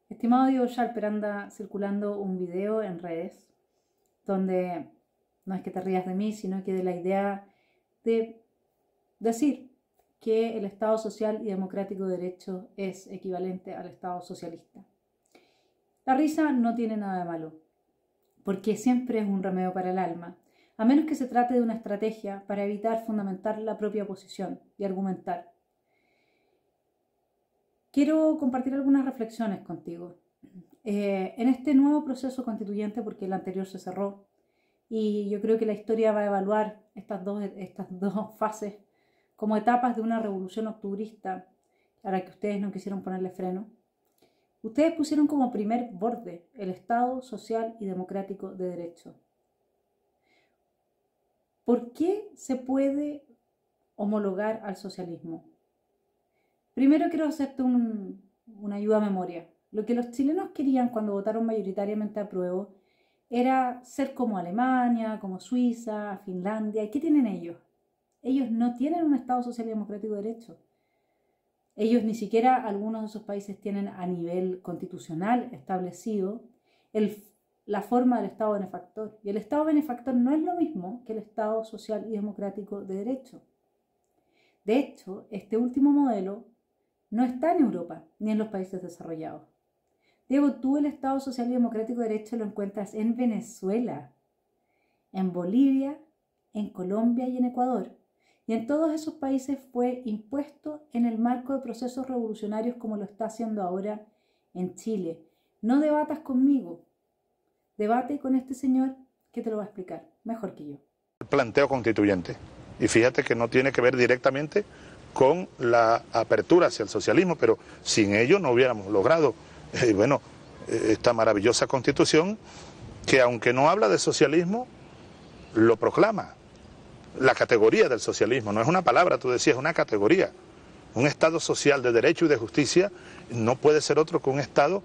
Estimado Diego Schalper, anda circulando un video en redes donde no es que te rías de mí, sino que de la idea de decir que el Estado social y democrático de derecho es equivalente al Estado socialista. La risa no tiene nada de malo, porque siempre es un remedio para el alma, a menos que se trate de una estrategia para evitar fundamentar la propia posición y argumentar. Quiero compartir algunas reflexiones contigo. En este nuevo proceso constituyente, porque el anterior se cerró, y yo creo que la historia va a evaluar estas dos fases como etapas de una revolución octubrista a la que ustedes no quisieron ponerle freno. Ustedes pusieron como primer borde el Estado social y democrático de derecho. ¿Por qué se puede homologar al socialismo? Primero quiero hacerte una ayuda a memoria. Lo que los chilenos querían cuando votaron mayoritariamente a prueba era ser como Alemania, como Suiza, Finlandia. ¿Y qué tienen ellos? Ellos no tienen un Estado social y democrático de derecho. Ellos ni siquiera, algunos de esos países tienen a nivel constitucional establecido la forma del Estado benefactor. Y el Estado benefactor no es lo mismo que el Estado social y democrático de derecho. De hecho, este último modelo no está en Europa ni en los países desarrollados. Diego, tú el Estado social y democrático de derecho lo encuentras en Venezuela, en Bolivia, en Colombia y en Ecuador. Y en todos esos países fue impuesto en el marco de procesos revolucionarios como lo está haciendo ahora en Chile. No debatas conmigo, debate con este señor que te lo va a explicar mejor que yo. El planteo constituyente. Y fíjate que no tiene que ver directamente con la apertura hacia el socialismo, pero sin ello no hubiéramos logrado, esta maravillosa constitución que, aunque no habla de socialismo, lo proclama. La categoría del socialismo, no es una palabra, tú decías, es una categoría. Un Estado social de derecho y de justicia no puede ser otro que un Estado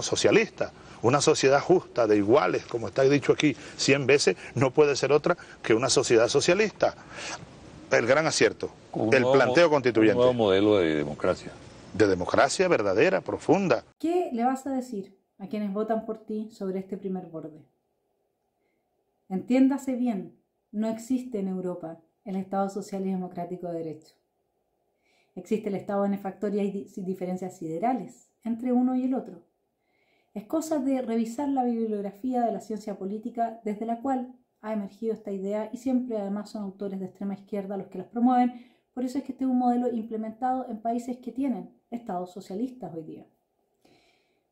socialista. Una sociedad justa, de iguales, como está dicho aquí 100 veces, no puede ser otra que una sociedad socialista. El gran acierto, el planteo constituyente. Un nuevo modelo de democracia. De democracia verdadera, profunda. ¿Qué le vas a decir a quienes votan por ti sobre este primer borde? Entiéndase bien, no existe en Europa el Estado social y democrático de derecho. Existe el Estado benefactor y hay diferencias siderales entre uno y el otro. Es cosa de revisar la bibliografía de la ciencia política desde la cual ha emergido esta idea y siempre además son autores de extrema izquierda los que las promueven. Por eso es que este es un modelo implementado en países que tienen estados socialistas hoy día.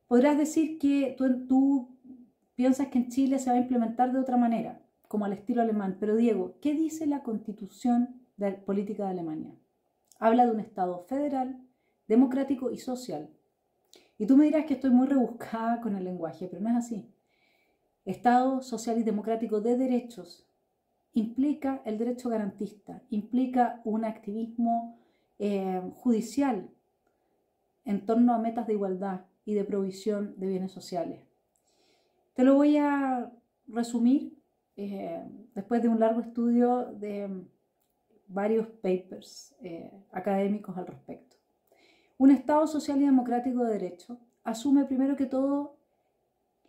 Podrás decir que tú piensas que en Chile se va a implementar de otra manera, como al estilo alemán, pero Diego, ¿qué dice la Constitución política de Alemania? Habla de un Estado federal, democrático y social. Y tú me dirás que estoy muy rebuscada con el lenguaje, pero no es así. Estado social y democrático de derechos implica el derecho garantista, implica un activismo judicial en torno a metas de igualdad y de provisión de bienes sociales. Te lo voy a resumir después de un largo estudio de varios papers académicos al respecto. Un Estado social y democrático de derecho asume primero que todo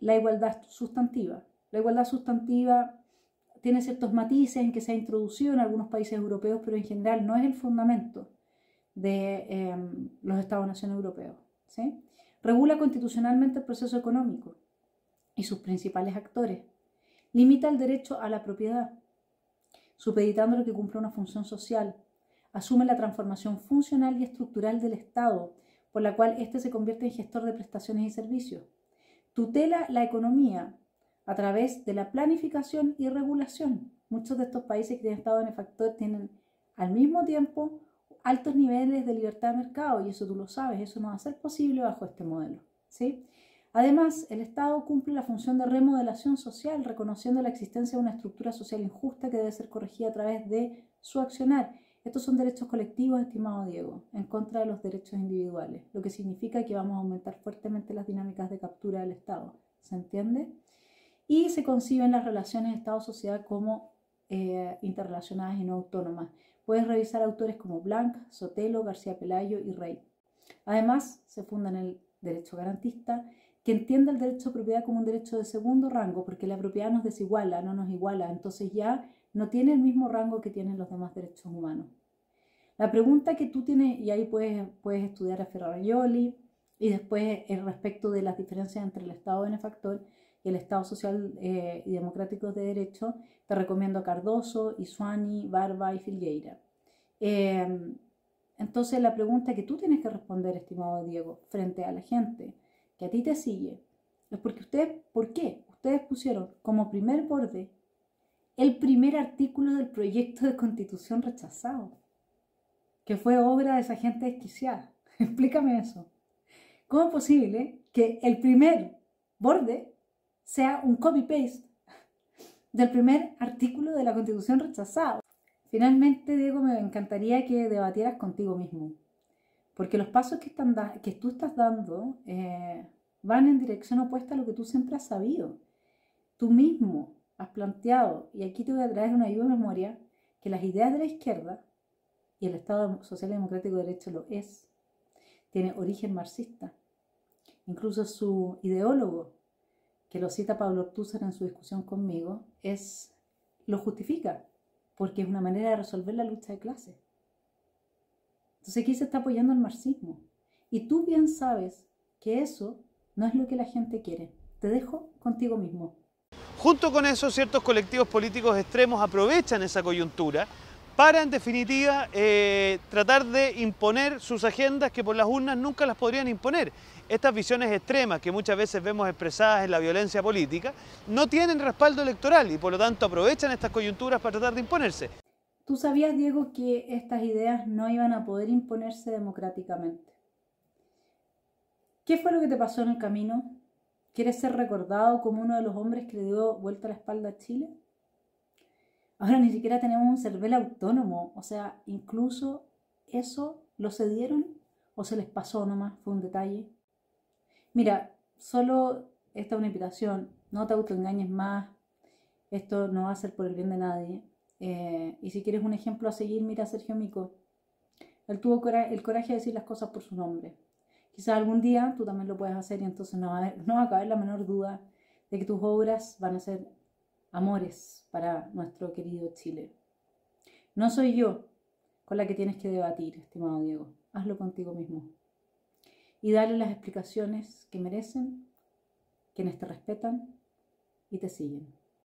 la igualdad sustantiva. La igualdad sustantiva tiene ciertos matices en que se ha introducido en algunos países europeos, pero en general no es el fundamento de los Estados-nación europeos, ¿sí? Regula constitucionalmente el proceso económico y sus principales actores. Limita el derecho a la propiedad, supeditando lo que cumple una función social. Asume la transformación funcional y estructural del Estado, por la cual éste se convierte en gestor de prestaciones y servicios. Tutela la economía a través de la planificación y regulación. Muchos de estos países que tienen Estado benefactor tienen al mismo tiempo altos niveles de libertad de mercado, y eso tú lo sabes, eso no va a ser posible bajo este modelo, ¿sí? Además, el Estado cumple la función de remodelación social, reconociendo la existencia de una estructura social injusta que debe ser corregida a través de su accionar. Estos son derechos colectivos, estimado Diego, en contra de los derechos individuales, lo que significa que vamos a aumentar fuertemente las dinámicas de captura del Estado. ¿Se entiende? Y se conciben las relaciones Estado-sociedad como interrelacionadas y no autónomas. Puedes revisar autores como Blanc, Sotelo, García Pelayo y Rey. Además, se funda en el derecho garantista, que entienda el derecho de propiedad como un derecho de segundo rango, porque la propiedad nos desiguala, no nos iguala, entonces ya no tiene el mismo rango que tienen los demás derechos humanos. La pregunta que tú tienes, y ahí puedes estudiar a Ferrarioli, y después respecto de las diferencias entre el Estado benefactor y el Estado social y democrático de derecho, te recomiendo a Cardoso, Isuani, Barba y Filgueira. Entonces la pregunta que tú tienes que responder, estimado Diego, frente a la gente que a ti te sigue, es porque ¿por qué? Ustedes pusieron como primer borde el primer artículo del proyecto de constitución rechazado, que fue obra de esa gente desquiciada. Explícame eso. ¿Cómo es posible que el primer borde sea un copy-paste del primer artículo de la Constitución rechazado? Finalmente, Diego, me encantaría que debatieras contigo mismo, porque los pasos que tú estás dando van en dirección opuesta a lo que tú siempre has sabido. Tú mismo has planteado, y aquí te voy a traer una ayuda de memoria, que las ideas de la izquierda, y el Estado Social y Democrático de Derecho lo es, tiene origen marxista. Incluso su ideólogo, que lo cita Pablo Ortúzar en su discusión conmigo, lo justifica, porque es una manera de resolver la lucha de clases. Entonces aquí se está apoyando el marxismo. Y tú bien sabes que eso no es lo que la gente quiere. Te dejo contigo mismo. Junto con eso, ciertos colectivos políticos extremos aprovechan esa coyuntura para, en definitiva, tratar de imponer sus agendas que por las urnas nunca las podrían imponer. Estas visiones extremas que muchas veces vemos expresadas en la violencia política no tienen respaldo electoral y por lo tanto aprovechan estas coyunturas para tratar de imponerse. ¿Tú sabías, Diego, que estas ideas no iban a poder imponerse democráticamente? ¿Qué fue lo que te pasó en el camino? ¿Quieres ser recordado como uno de los hombres que le dio vuelta a la espalda a Chile? Ahora ni siquiera tenemos un CERVEL autónomo, o sea, incluso eso lo cedieron o se les pasó nomás, fue un detalle. Mira, solo esta es una invitación, no te autoengañes más, esto no va a ser por el bien de nadie. Y si quieres un ejemplo a seguir, mira a Sergio Mico. Él tuvo el coraje de decir las cosas por su nombre. Quizás algún día tú también lo puedes hacer y entonces no va a caber la menor duda de que tus obras van a ser amores para nuestro querido Chile. No soy yo con la que tienes que debatir, estimado Diego. Hazlo contigo mismo. Y dale las explicaciones que merecen quienes te respetan y te siguen.